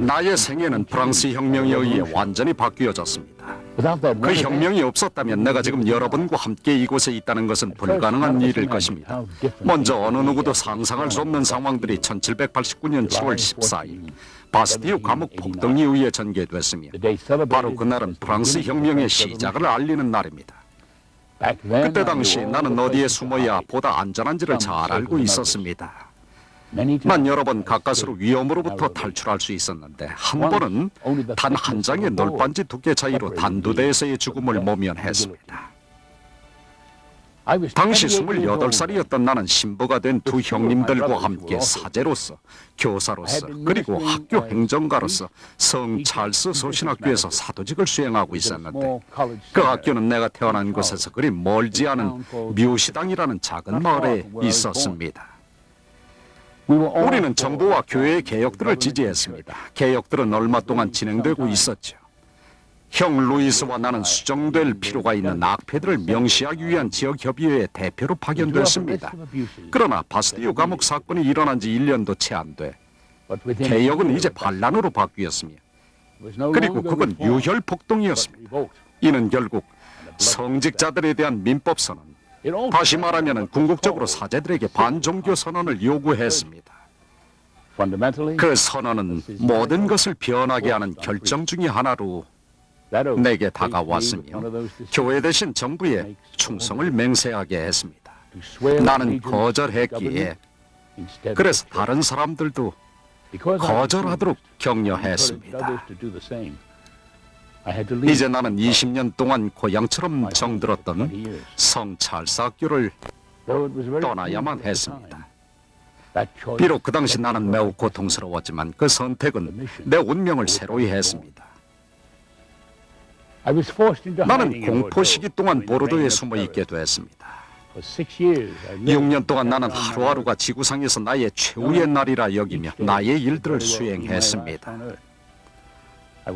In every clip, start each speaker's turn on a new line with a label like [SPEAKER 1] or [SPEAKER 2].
[SPEAKER 1] 나의 생애는 프랑스 혁명에 의해 완전히 바뀌어졌습니다. 그 혁명이 없었다면 내가 지금 여러분과 함께 이곳에 있다는 것은 불가능한 일일 것입니다. 먼저 어느 누구도 상상할 수 없는 상황들이 1789년 7월 14일 바스티유 감옥 폭동에 의해 전개됐으며 바로 그날은 프랑스 혁명의 시작을 알리는 날입니다. 그때 당시 나는 어디에 숨어야 보다 안전한지를 잘 알고 있었습니다. 난 여러 번 가까스로 위험으로부터 탈출할 수 있었는데 한 번은 단 한 장의 널빤지 두께 차이로 단두대에서의 죽음을 모면했습니다. 당시 28살이었던 나는 신부가 된 두 형님들과 함께 사제로서, 교사로서, 그리고 학교 행정가로서 성 찰스 소신학교에서 사도직을 수행하고 있었는데 그 학교는 내가 태어난 곳에서 그리 멀지 않은 뮤시당이라는 작은 마을에 있었습니다. 우리는 정부와 교회의 개혁들을 지지했습니다. 개혁들은 얼마 동안 진행되고 있었죠. 형 루이스와 나는 수정될 필요가 있는 악패들을 명시하기 위한 지역협의회의 대표로 파견됐습니다. 그러나 바스티유 감옥 사건이 일어난 지 1년도 채 안 돼 개혁은 이제 반란으로 바뀌었으며 그리고 그건 유혈폭동이었습니다. 이는 결국 성직자들에 대한 민법선언, 다시 말하면 궁극적으로 사제들에게 반종교 선언을 요구했습니다. 그 선언은 모든 것을 변하게 하는 결정 중의 하나로 내게 다가왔으며 교회 대신 정부에 충성을 맹세하게 했습니다. 나는 거절했기에 그래서 다른 사람들도 거절하도록 격려했습니다. 이제 나는 20년 동안 고향처럼 정들었던 성 찰스 학교를 떠나야만 했습니다. 비록 그 당시 나는 매우 고통스러웠지만 그 선택은 내 운명을 새로이 했습니다. 나는 공포 시기 동안 보르도에 숨어 있게 됐습니다. 6년 동안 나는 하루하루가 지구상에서 나의 최후의 날이라 여기며 나의 일들을 수행했습니다.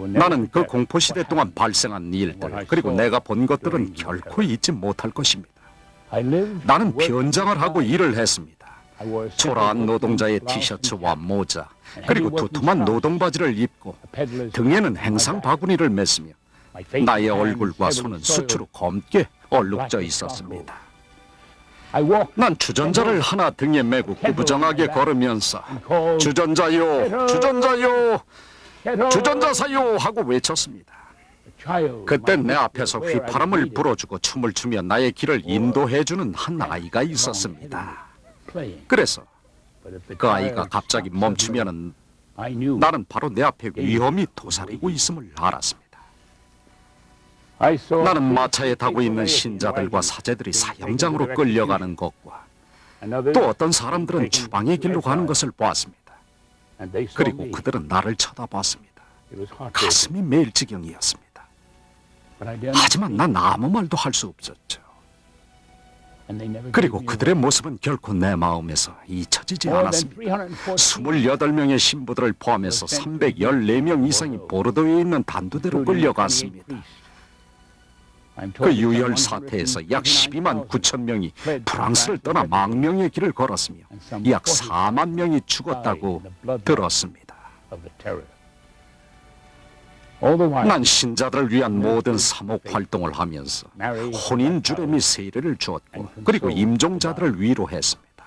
[SPEAKER 1] 나는 그 공포시대 동안 발생한 일들, 그리고 내가 본 것들은 결코 잊지 못할 것입니다. 나는 변장을 하고 일을 했습니다. 초라한 노동자의 티셔츠와 모자, 그리고 두툼한 노동바지를 입고 등에는 행상 바구니를 맸으며 나의 얼굴과 손은 수치로 검게 얼룩져 있었습니다. 난 주전자를 하나 등에 메고 구부정하게 걸으면서 주전자요, 주전자요, 주전자 사요 하고 외쳤습니다. 그때 내 앞에서 휘파람을 불어주고 춤을 추며 나의 길을 인도해주는 한 아이가 있었습니다. 그래서 그 아이가 갑자기 멈추면은 나는 바로 내 앞에 위험이 도사리고 있음을 알았습니다. 나는 마차에 타고 있는 신자들과 사제들이 사형장으로 끌려가는 것과 또 어떤 사람들은 추방의 길로 가는 것을 보았습니다. 그리고 그들은 나를 쳐다봤습니다. 가슴이 메일 지경이었습니다. 하지만 난 아무 말도 할 수 없었죠. 그리고 그들의 모습은 결코 내 마음에서 잊혀지지 않았습니다. 28명의 신부들을 포함해서 314명 이상이 보르도에 있는 단두대로 끌려갔습니다. 그 유혈 사태에서 약 12만 9천 명이 프랑스를 떠나 망명의 길을 걸었으며 약 4만 명이 죽었다고 들었습니다. 난 신자들을 위한 모든 사목 활동을 하면서 혼인 주례 및 세례를 주었고 그리고 임종자들을 위로했습니다.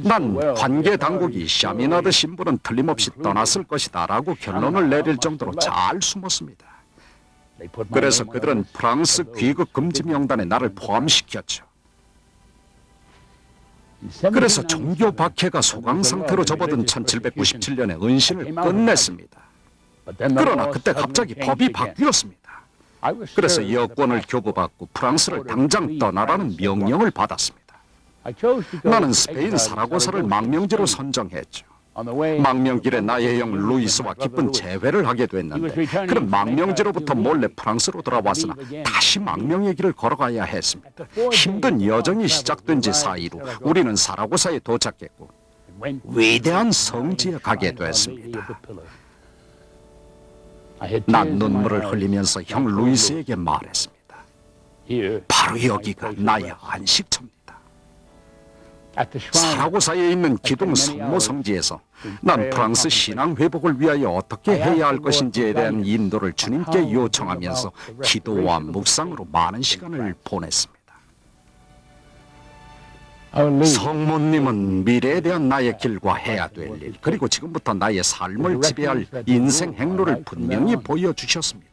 [SPEAKER 1] 난 관계 당국이 샤미나드 신부는 틀림없이 떠났을 것이다 라고 결론을 내릴 정도로 잘 숨었습니다. 그래서 그들은 프랑스 귀국 금지 명단에 나를 포함시켰죠. 그래서 종교 박해가 소강 상태로 접어든 1797년에 은신을 끝냈습니다. 그러나 그때 갑자기 법이 바뀌었습니다. 그래서 여권을 교부받고 프랑스를 당장 떠나라는 명령을 받았습니다. 나는 스페인 사라고사를 망명지로 선정했죠. 망명길에 나의 형 루이스와 기쁜 재회를 하게 됐는데 그는 망명지로부터 몰래 프랑스로 돌아왔으나 다시 망명의 길을 걸어가야 했습니다. 힘든 여정이 시작된 지 4일 후 우리는 사라고사에 도착했고 위대한 성지에 가게 됐습니다. 난 눈물을 흘리면서 형 루이스에게 말했습니다. 바로 여기가 나의 안식처입니다. 사라고사에 있는 기둥 성모 성지에서 난 프랑스 신앙 회복을 위하여 어떻게 해야 할 것인지에 대한 인도를 주님께 요청하면서 기도와 묵상으로 많은 시간을 보냈습니다. 성모님은 미래에 대한 나의 길과 해야 될 일, 그리고 지금부터 나의 삶을 지배할 인생 행로를 분명히 보여주셨습니다.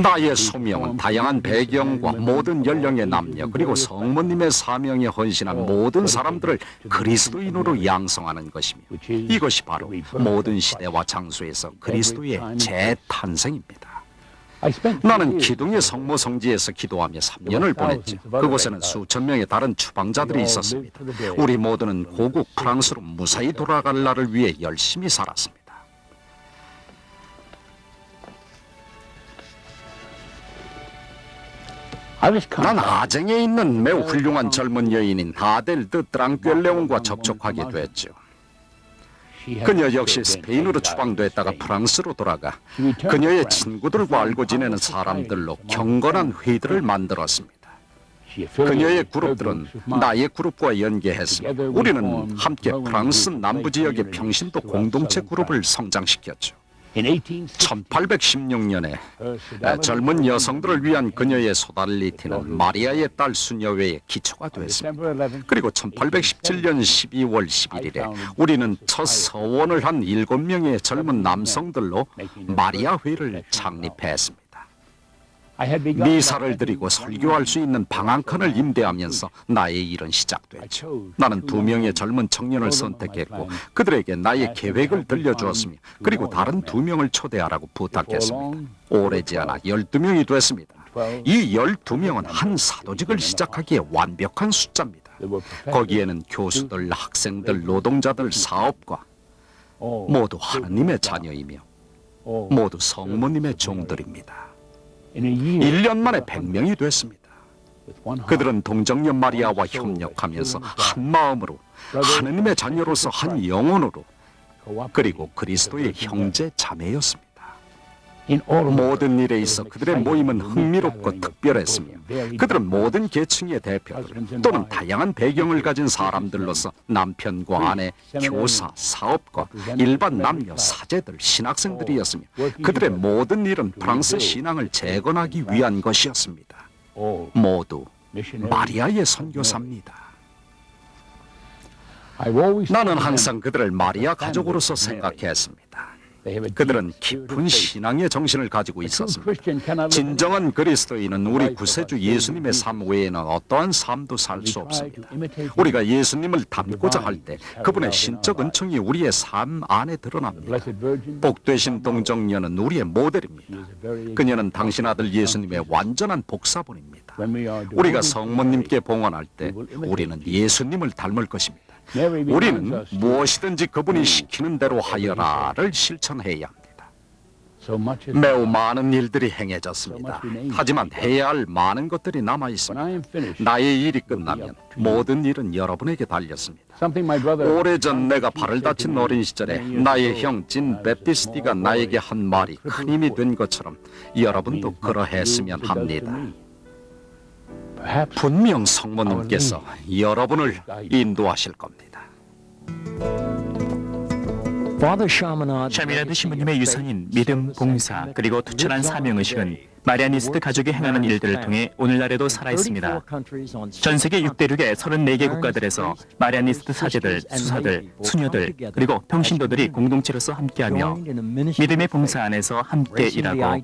[SPEAKER 1] 나의 소명은 다양한 배경과 모든 연령의 남녀, 그리고 성모님의 사명에 헌신한 모든 사람들을 그리스도인으로 양성하는 것이며, 이것이 바로 모든 시대와 장소에서 그리스도의 재탄생입니다. 나는 기둥의 성모 성지에서 기도하며 3년을 보냈죠. 그곳에는 수천 명의 다른 추방자들이 있었습니다. 우리 모두는 고국 프랑스로 무사히 돌아갈 날을 위해 열심히 살았습니다. 난 아쟁에 있는 매우 훌륭한 젊은 여인인 아델 드 트랑꿰레온과 접촉하게 됐죠. 그녀 역시 스페인으로 추방됐다가 프랑스로 돌아가 그녀의 친구들과 알고 지내는 사람들로 경건한 회의들을 만들었습니다. 그녀의 그룹들은 나의 그룹과 연계했으며 우리는 함께 프랑스 남부 지역의 평신도 공동체 그룹을 성장시켰죠. 1816년에 젊은 여성들을 위한 그녀의 소달리티는 마리아의 딸 수녀회의 기초가 됐습니다. 그리고 1817년 12월 11일에 우리는 첫 서원을 한 7명의 젊은 남성들로 마리아회를 창립했습니다. 미사를 드리고 설교할 수 있는 방 한 칸을 임대하면서 나의 일은 시작됐죠. 나는 2명의 젊은 청년을 선택했고 그들에게 나의 계획을 들려주었으며 그리고 다른 2명을 초대하라고 부탁했습니다. 오래지 않아 12명이 됐습니다. 이 12명은 한 사도직을 시작하기에 완벽한 숫자입니다. 거기에는 교수들, 학생들, 노동자들, 사업가 모두 하느님의 자녀이며 모두 성모님의 종들입니다. 1년 만에 100명이 됐습니다. 그들은 동정녀 마리아와 협력하면서 한 마음으로 하느님의 자녀로서 한 영혼으로 그리고 그리스도의 형제 자매였습니다. 모든 일에 있어 그들의 모임은 흥미롭고 특별했으며 그들은 모든 계층의 대표들 또는 다양한 배경을 가진 사람들로서 남편과 아내, 교사, 사업가, 일반 남녀, 사제들, 신학생들이었으며 그들의 모든 일은 프랑스 신앙을 재건하기 위한 것이었습니다. 모두 마리아의 선교사입니다. 나는 항상 그들을 마리아 가족으로서 생각했습니다. 그들은 깊은 신앙의 정신을 가지고 있었습니다. 진정한 그리스도인은 우리 구세주 예수님의 삶 외에는 어떠한 삶도 살 수 없습니다. 우리가 예수님을 닮고자 할 때 그분의 신적 은총이 우리의 삶 안에 드러납니다. 복되신 동정녀는 우리의 모델입니다. 그녀는 당신 아들 예수님의 완전한 복사본입니다. 우리가 성모님께 봉헌할 때 우리는 예수님을 닮을 것입니다. 우리는 무엇이든지 그분이 시키는 대로 하여라를 실천해야 합니다. 매우 많은 일들이 행해졌습니다. 하지만 해야 할 많은 것들이 남아 있습니다. 나의 일이 끝나면 모든 일은 여러분에게 달렸습니다. 오래전 내가 발을 다친 어린 시절에 나의 형 진 베티스티가 나에게 한 말이 큰 힘이 된 것처럼 여러분도 그러했으면 합니다. 분명 성모님께서 여러분을 인도하실 겁니다.
[SPEAKER 2] 샤미라드 신부님의 유산인 믿음, 봉사, 그리고 투철한 사명의식은 마리아니스트 가족이 행하는 일들을 통해 오늘날에도 살아있습니다. 전 세계 6대륙의 34개 국가들에서 마리아니스트 사제들, 수사들, 수녀들, 그리고 평신도들이 공동체로서 함께하며 믿음의 봉사 안에서 함께 일하고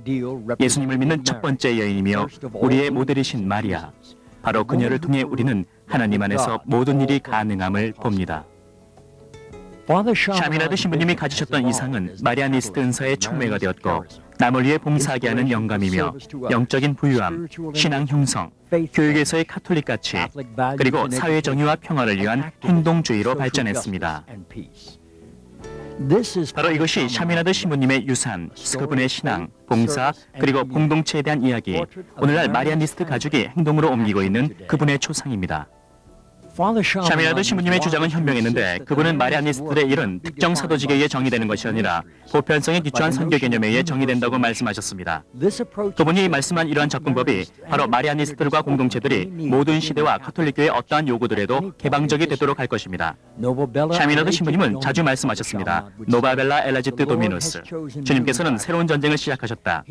[SPEAKER 2] 예수님을 믿는 첫 번째 여인이며 우리의 모델이신 마리아, 바로 그녀를 통해 우리는 하나님 안에서 모든 일이 가능함을 봅니다. 샤미라드 신부님이 가지셨던 이상은 마리아니스트 은사의 촉매가 되었고 남을 위해 봉사하게 하는 영감이며 영적인 부유함, 신앙 형성, 교육에서의 카톨릭 가치, 그리고 사회 정의와 평화를 위한 행동주의로 발전했습니다. 바로 이것이 샤미라드 신부님의 유산, 그분의 신앙, 봉사, 그리고 공동체에 대한 이야기, 오늘날 마리아니스트 가족이 행동으로 옮기고 있는 그분의 초상입니다. 샤미나드 신부님의 주장은 현명했는데 그분은 마리아니스트들의 일은 특정 사도직에 의해 정의되는 것이 아니라 보편성에 기초한 선교 개념에 의해 정의된다고 말씀하셨습니다. 그분이 말씀한 이러한 접근법이 바로 마리아니스트들과 공동체들이 모든 시대와 카톨릭교의 어떠한 요구들에도 개방적이 되도록 할 것입니다. 샤미나드 신부님은 자주 말씀하셨습니다. 노바벨라 엘라지트 도미누스. 주님께서는 새로운 전쟁을 시작하셨다.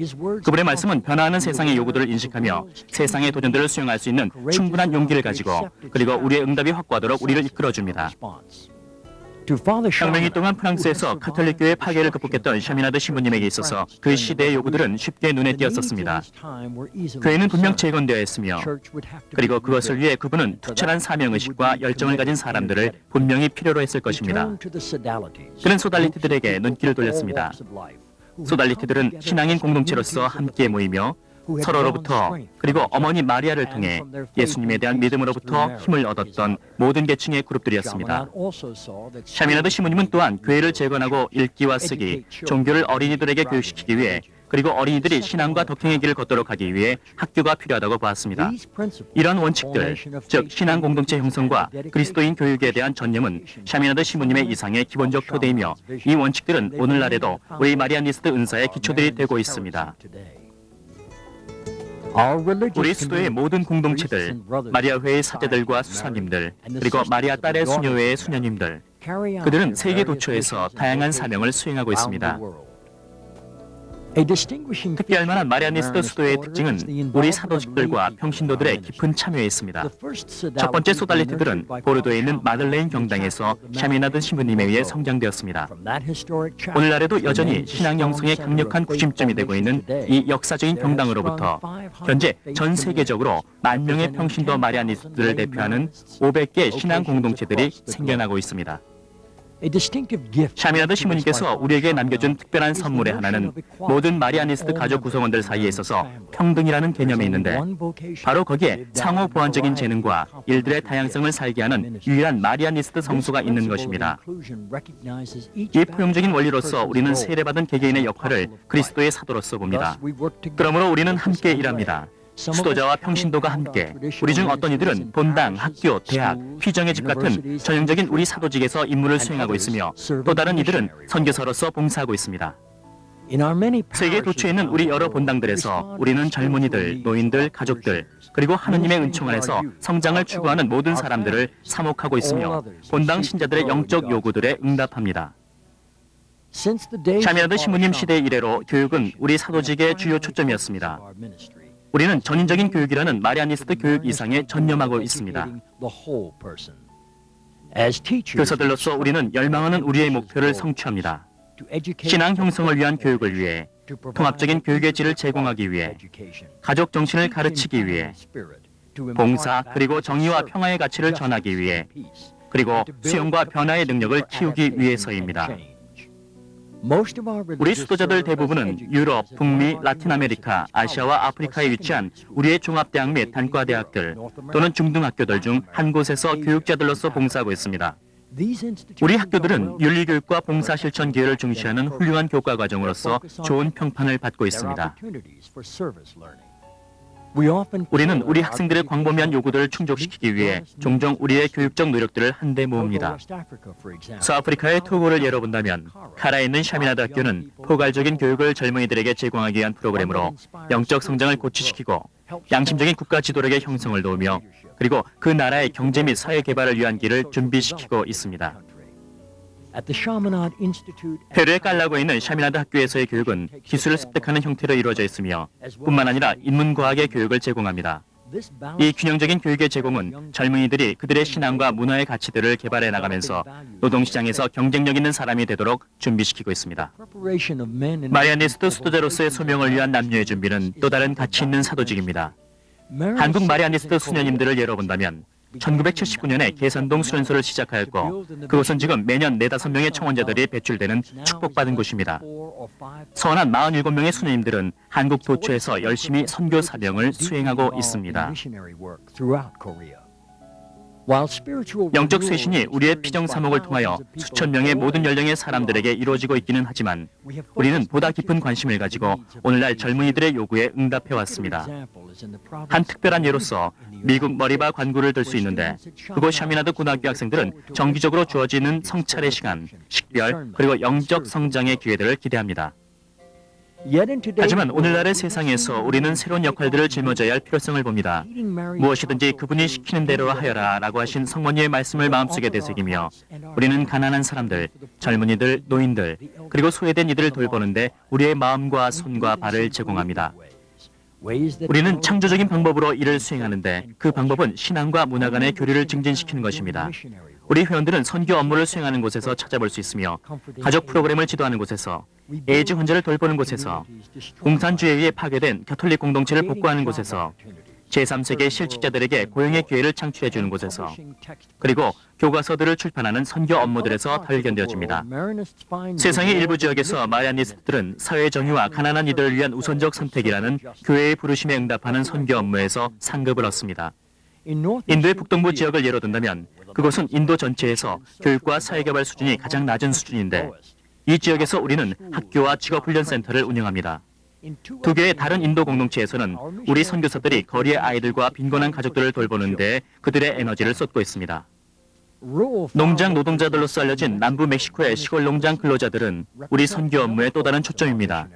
[SPEAKER 2] 그분의 말씀은 변화하는 세상의 요구들을 인식하며 세상의 도전들을 수용할 수 있는 충분한 용기를 가지고 그리고 우리의 응답이 확고하도록 우리를 이끌어줍니다. 혁명이 동안 프랑스에서 카톨릭교의 파괴를 극복했던 샤미나드 신부님에게 있어서 그 시대의 요구들은 쉽게 눈에 띄었었습니다. 교회는 분명 재건되어야 했으며 그리고 그것을 위해 그분은 투철한 사명의식과 열정을 가진 사람들을 분명히 필요로 했을 것입니다. 그는 소달리티들에게 눈길을 돌렸습니다. 소달리티들은 신앙인 공동체로서 함께 모이며 서로로부터 그리고 어머니 마리아를 통해 예수님에 대한 믿음으로부터 힘을 얻었던 모든 계층의 그룹들이었습니다. 샤미나드 신부님은 또한 교회를 재건하고 읽기와 쓰기, 종교를 어린이들에게 교육시키기 위해 그리고 어린이들이 신앙과 덕행의 길을 걷도록 하기 위해 학교가 필요하다고 보았습니다. 이런 원칙들, 즉 신앙 공동체 형성과 그리스도인 교육에 대한 전념은 샤미나드 신부님의 이상의 기본적 토대이며 이 원칙들은 오늘날에도 우리 마리아니스트 은사의 기초들이 되고 있습니다. 우리 수도의 모든 공동체들, 마리아회의 사제들과 수사님들, 그리고 마리아 딸의 수녀회의 수녀님들, 그들은 세계 도처에서 다양한 사명을 수행하고 있습니다. 특별할 만한 마리아니스트 수도의 특징은 우리 사도직들과 평신도들의 깊은 참여에 있습니다. 첫 번째 소달리티들은 보르도에 있는 마들레인 경당에서 샤미나드 신부님에 의해 성장되었습니다. 오늘날에도 여전히 신앙 영성의 강력한 구심점이 되고 있는 이 역사적인 경당으로부터 현재 전 세계적으로 10,000명의 평신도 마리아니스트들을 대표하는 500개 신앙 공동체들이 생겨나고 있습니다. 샤미나드 신부님께서 우리에게 남겨준 특별한 선물의 하나는 모든 마리아니스트 가족 구성원들 사이에 있어서 평등이라는 개념이 있는데 바로 거기에 상호 보완적인 재능과 일들의 다양성을 살게 하는 유일한 마리아니스트 성소가 있는 것입니다. 이 포용적인 원리로서 우리는 세례받은 개개인의 역할을 그리스도의 사도로서 봅니다. 그러므로 우리는 함께 일합니다. 수도자와 평신도가 함께 우리 중 어떤 이들은 본당, 학교, 대학, 휘정의 집 같은 전형적인 우리 사도직에서 임무를 수행하고 있으며 또 다른 이들은 선교사로서 봉사하고 있습니다. 세계 도처에 있는 우리 여러 본당들에서 우리는 젊은이들, 노인들, 가족들 그리고 하느님의 은총 안에서 성장을 추구하는 모든 사람들을 사목하고 있으며 본당 신자들의 영적 요구들에 응답합니다. 샤미나드 신부님 시대 이래로 교육은 우리 사도직의 주요 초점이었습니다. 우리는 전인적인 교육이라는 마리아니스트 교육 이상에 전념하고 있습니다. 교사들로서 우리는 열망하는 우리의 목표를 성취합니다. 신앙 형성을 위한 교육을 위해, 통합적인 교육의 질을 제공하기 위해, 가족 정신을 가르치기 위해, 봉사 그리고 정의와 평화의 가치를 전하기 위해, 그리고 수용과 변화의 능력을 키우기 위해서입니다. 우리 수도자들 대부분은 유럽, 북미, 라틴 아메리카, 아시아와 아프리카에 위치한 우리의 종합대학 및 단과대학들 또는 중등학교들 중 한 곳에서 교육자들로서 봉사하고 있습니다. 우리 학교들은 윤리교육과 봉사실천 기회를 중시하는 훌륭한 교과 과정으로서 좋은 평판을 받고 있습니다. 우리는 우리 학생들의 광범위한 요구들을 충족시키기 위해 종종 우리의 교육적 노력들을 한데 모읍니다. 서아프리카의 토고를 예로 본다면 카라에 있는 샤미나드 학교는 포괄적인 교육을 젊은이들에게 제공하기 위한 프로그램으로 영적 성장을 고취시키고 양심적인 국가 지도력의 형성을 도우며 그리고 그 나라의 경제 및 사회 개발을 위한 길을 준비시키고 있습니다. 페루의 깔라고에 있는 샤미나드 학교에서의 교육은 기술을 습득하는 형태로 이루어져 있으며 뿐만 아니라 인문과학의 교육을 제공합니다. 이 균형적인 교육의 제공은 젊은이들이 그들의 신앙과 문화의 가치들을 개발해 나가면서 노동시장에서 경쟁력 있는 사람이 되도록 준비시키고 있습니다. 마리아니스트 수도자로서의 소명을 위한 남녀의 준비는 또 다른 가치 있는 사도직입니다. 한국 마리아니스트 수녀님들을 예로 본다면 1979년에 계산동 수련소를 시작하였고 그곳은 지금 매년 4-5명의 청원자들이 배출되는 축복받은 곳입니다. 서원한 47명의 수녀님들은 한국 도처에서 열심히 선교 사명을 수행하고 있습니다. 영적 쇄신이 우리의 피정사목을 통하여 수천 명의 모든 연령의 사람들에게 이루어지고 있기는 하지만 우리는 보다 깊은 관심을 가지고 오늘날 젊은이들의 요구에 응답해 왔습니다. 한 특별한 예로서 미국 머리바 관구를 들 수 있는데 그곳 샤미나드 고등학교 학생들은 정기적으로 주어지는 성찰의 시간, 식별, 그리고 영적 성장의 기회들을 기대합니다. 하지만 오늘날의 세상에서 우리는 새로운 역할들을 짊어져야 할 필요성을 봅니다. 무엇이든지 그분이 시키는 대로 하여라 라고 하신 성모님의 말씀을 마음속에 되새기며 우리는 가난한 사람들, 젊은이들, 노인들, 그리고 소외된 이들을 돌보는데 우리의 마음과 손과 발을 제공합니다. 우리는 창조적인 방법으로 일을 수행하는데 그 방법은 신앙과 문화 간의 교류를 증진시키는 것입니다. 우리 회원들은 선교 업무를 수행하는 곳에서 찾아볼 수 있으며 가족 프로그램을 지도하는 곳에서 에이즈 환자를 돌보는 곳에서 공산주의에 의해 파괴된 가톨릭 공동체를 복구하는 곳에서 제3세계 실직자들에게 고용의 기회를 창출해 주는 곳에서 그리고 교과서들을 출판하는 선교 업무들에서 발견되어집니다. 세상의 일부 지역에서 마리아니스트들은 사회 정의와 가난한 이들을 위한 우선적 선택이라는 교회의 부르심에 응답하는 선교 업무에서 상급을 얻습니다. 인도의 북동부 지역을 예로 든다면 그곳은 인도 전체에서 교육과 사회개발 수준이 가장 낮은 수준인데 이 지역에서 우리는 학교와 직업훈련센터를 운영합니다. 두 개의 다른 인도 공동체에서는 우리 선교사들이 거리의 아이들과 빈곤한 가족들을 돌보는 데 그들의 에너지를 쏟고 있습니다. 농장 노동자들로서 알려진 남부 멕시코의 시골 농장 근로자들은 우리 선교 업무의 또 다른 초점입니다.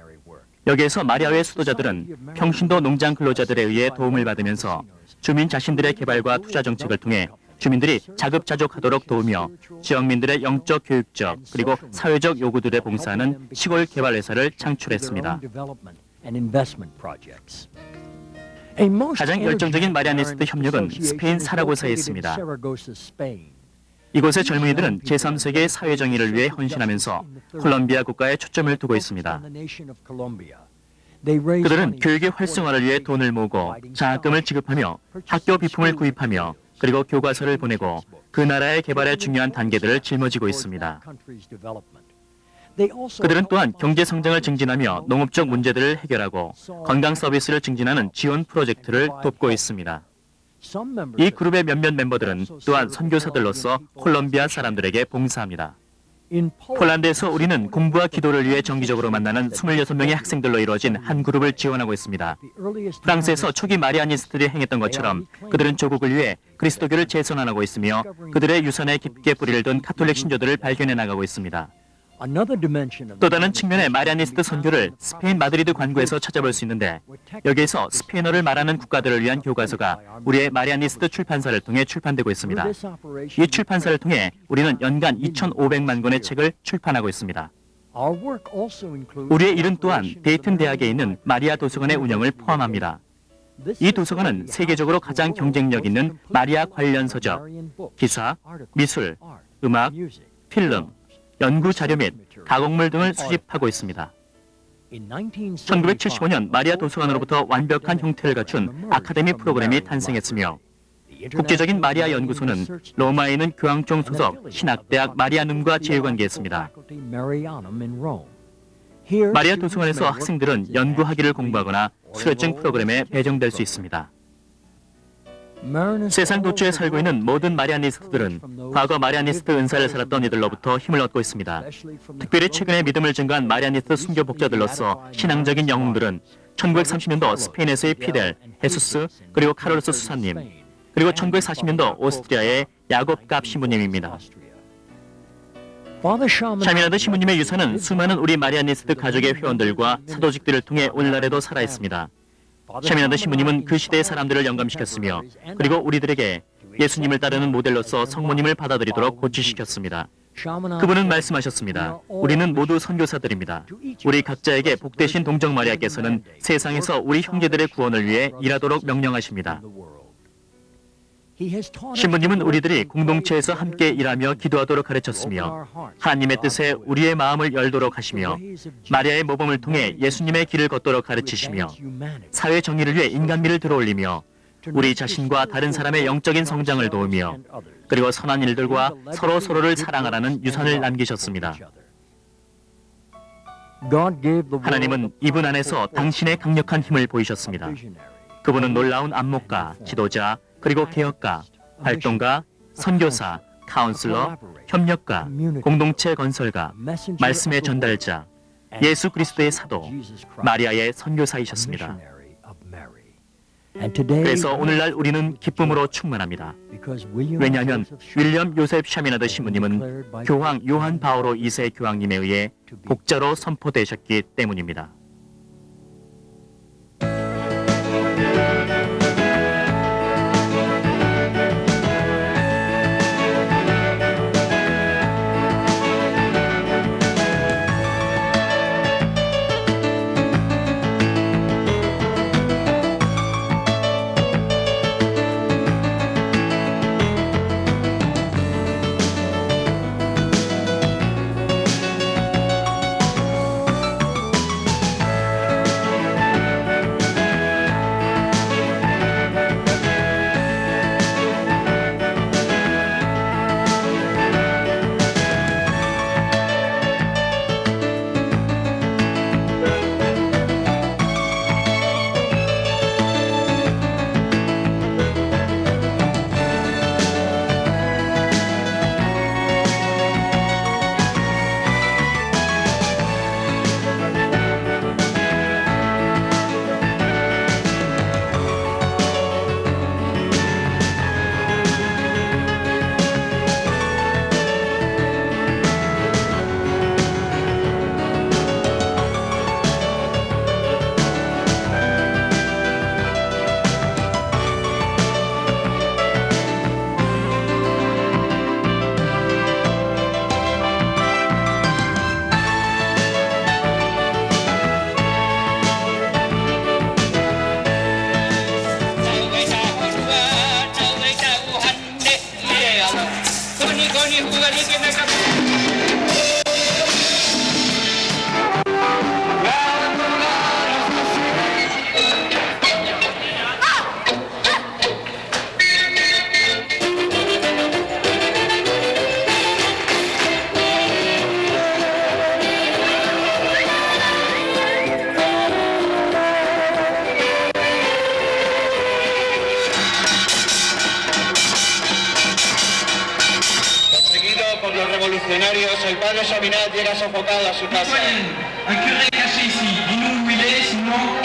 [SPEAKER 2] 여기에서 마리아의 수도자들은 평신도 농장 근로자들에 의해 도움을 받으면서 주민 자신들의 개발과 투자 정책을 통해 주민들이 자급자족하도록 도우며 지역민들의 영적, 교육적, 그리고 사회적 요구들에 봉사하는 시골 개발회사를 창출했습니다. 가장 열정적인 마리아니스트 협력은 스페인 사라고사에 있습니다. 이곳의 젊은이들은 제3세계의 사회정의를 위해 헌신하면서 콜롬비아 국가에 초점을 두고 있습니다. 그들은 교육의 활성화를 위해 돈을 모으고 장학금을 지급하며 학교 비품을 구입하며 그리고 교과서를 보내고 그 나라의 개발의 중요한 단계들을 짊어지고 있습니다. 그들은 또한 경제 성장을 증진하며 농업적 문제들을 해결하고 건강 서비스를 증진하는 지원 프로젝트를 돕고 있습니다. 이 그룹의 몇몇 멤버들은 또한 선교사들로서 콜롬비아 사람들에게 봉사합니다. 폴란드에서 우리는 공부와 기도를 위해 정기적으로 만나는 26명의 학생들로 이루어진 한 그룹을 지원하고 있습니다. 프랑스에서 초기 마리아니스트들이 행했던 것처럼 그들은 조국을 위해 그리스도교를 재선언하고 있으며 그들의 유산에 깊게 뿌리를 둔 가톨릭 신조들을 발견해 나가고 있습니다. 또 다른 측면의 마리아니스트 선교를 스페인 마드리드 관구에서 찾아볼 수 있는데 여기에서 스페인어를 말하는 국가들을 위한 교과서가 우리의 마리아니스트 출판사를 통해 출판되고 있습니다. 이 출판사를 통해 우리는 연간 2,500만 권의 책을 출판하고 있습니다. 우리의 일은 또한 데이튼 대학에 있는 마리아 도서관의 운영을 포함합니다. 이 도서관은 세계적으로 가장 경쟁력 있는 마리아 관련 서적, 기사, 미술, 음악, 필름, 연구 자료 및 가공물 등을 수집하고 있습니다. 1975년 마리아 도서관으로부터 완벽한 형태를 갖춘 아카데미 프로그램이 탄생했으며 국제적인 마리아 연구소는 로마에 있는 교황청 소속 신학대학 마리아눔과 제휴관계했습니다. 마리아 도서관에서 학생들은 연구학위를 공부하거나 수료증 프로그램에 배정될 수 있습니다. 세상 도처에 살고 있는 모든 마리아니스트들은 과거 마리아니스트 은사를 살았던 이들로부터 힘을 얻고 있습니다. 특별히 최근에 믿음을 증거한 마리아니스트 순교 복자들로서 신앙적인 영웅들은 1930년도 스페인에서의 피델, 헤수스, 그리고 카를로스 수사님, 그리고 1940년도 오스트리아의 야곱 갑 신부님입니다. 샤미나드 신부님의 유산은 수많은 우리 마리아니스트 가족의 회원들과 사도직들을 통해 오늘날에도 살아있습니다. 샤미나드 신부님은 그 시대의 사람들을 영감시켰으며 그리고 우리들에게 예수님을 따르는 모델로서 성모님을 받아들이도록 고치시켰습니다. 그분은 말씀하셨습니다. 우리는 모두 선교사들입니다. 우리 각자에게 복되신 동정 마리아께서는 세상에서 우리 형제들의 구원을 위해 일하도록 명령하십니다. 신부님은 우리들이 공동체에서 함께 일하며 기도하도록 가르쳤으며 하나님의 뜻에 우리의 마음을 열도록 하시며 마리아의 모범을 통해 예수님의 길을 걷도록 가르치시며 사회 정의를 위해 인간미를 들어올리며 우리 자신과 다른 사람의 영적인 성장을 도우며 그리고 선한 일들과 서로를 사랑하라는 유산을 남기셨습니다. 하나님은 이분 안에서 당신의 강력한 힘을 보이셨습니다. 그분은 놀라운 안목가, 지도자, 그리고 개혁가, 활동가, 선교사, 카운슬러, 협력가, 공동체 건설가, 말씀의 전달자, 예수 그리스도의 사도, 마리아의 선교사이셨습니다. 그래서 오늘날 우리는 기쁨으로 충만합니다. 왜냐하면 윌리엄 요셉 샤미나드 신부님은 교황 요한 바오로 2세 교황님에 의해 복자로 선포되셨기 때문입니다.
[SPEAKER 3] El padre Chaminade llega sofocado a su casa.
[SPEAKER 4] Un curé caché ici. Dis-nous où il est, sinon...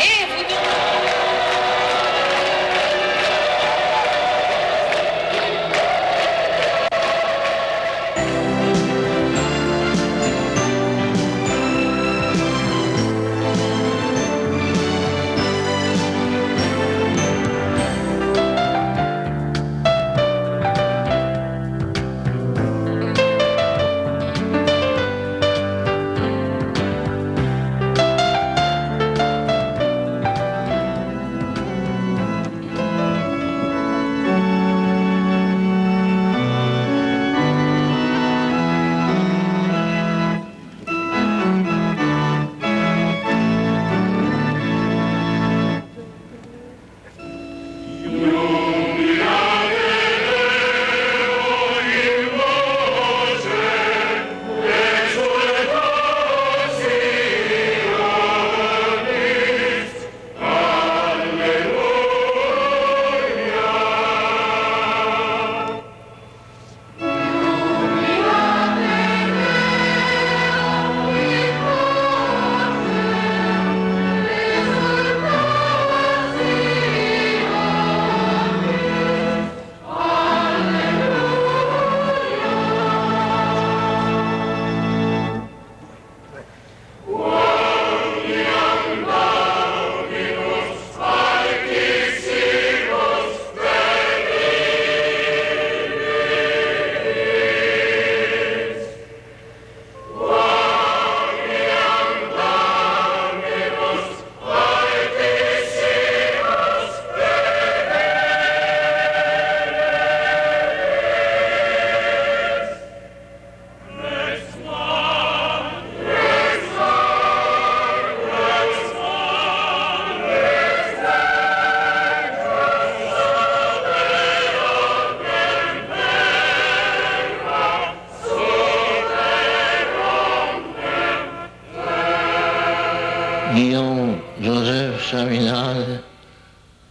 [SPEAKER 5] Io, Giuseppe Savinale,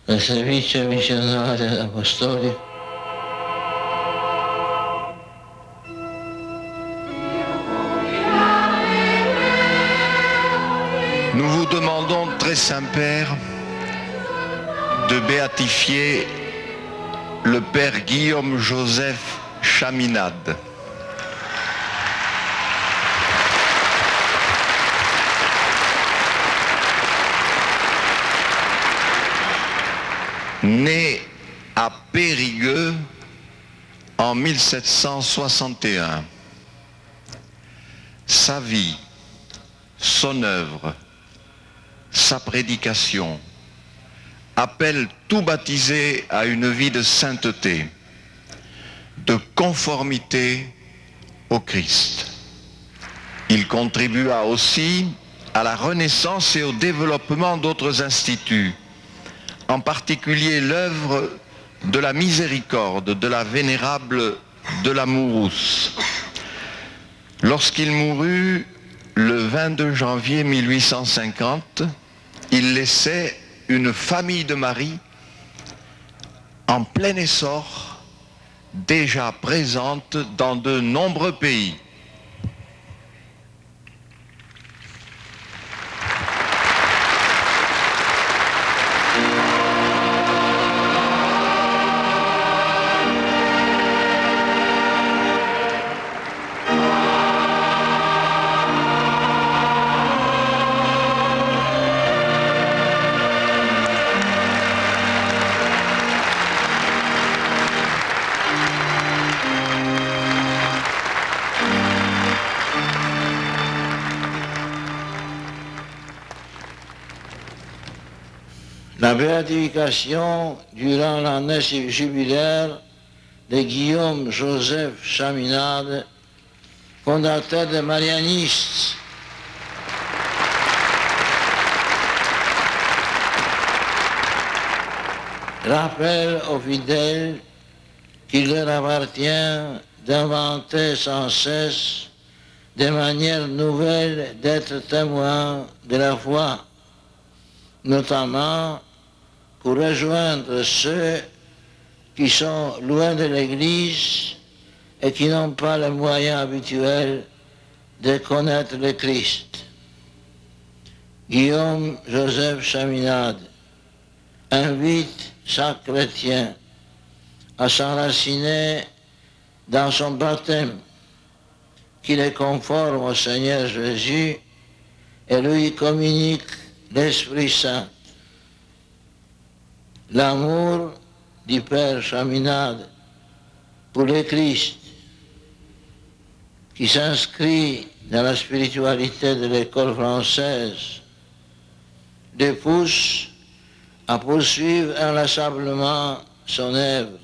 [SPEAKER 5] del Servizio Missionario Apostolico,
[SPEAKER 6] demandons, très Saint-Père, de béatifier le Père Guillaume Joseph Chaminade. Né à Périgueux en 1761. Sa vie, son œuvre, sa prédication appellent tout baptisé à une vie de sainteté, de conformité au Christ. Il contribua aussi à la renaissance et au développement d'autres instituts, en particulier l'œuvre de la miséricorde de la vénérable de la Mourousse. Lorsqu'il mourut le 22 janvier 1850, il laissait une famille de Marie en plein essor, déjà présente dans de nombreux pays.
[SPEAKER 5] La béatification durant l'année jubilaire de Guillaume Joseph Chaminade, fondateur des marianistes. Rappelle aux fidèles qu'il leur appartient d'inventer sans cesse des manières nouvelles d'être témoins de la foi, notamment pour rejoindre ceux qui sont loin de l'Église et qui n'ont pas les moyens habituels de connaître le Christ. Guillaume Joseph Chaminade invite chaque chrétien à s'enraciner dans son baptême, qu'il est conforme au Seigneur Jésus et lui communique l'Esprit Saint. L'amour du Père Chaminade pour le Christ, qui s'inscrit dans la spiritualité de l'école française, le pousse à poursuivre inlassablement son œuvre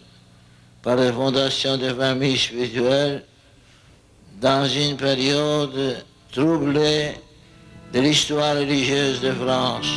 [SPEAKER 5] par la fondation de familles spirituelles dans une période troublée de l'histoire religieuse de France.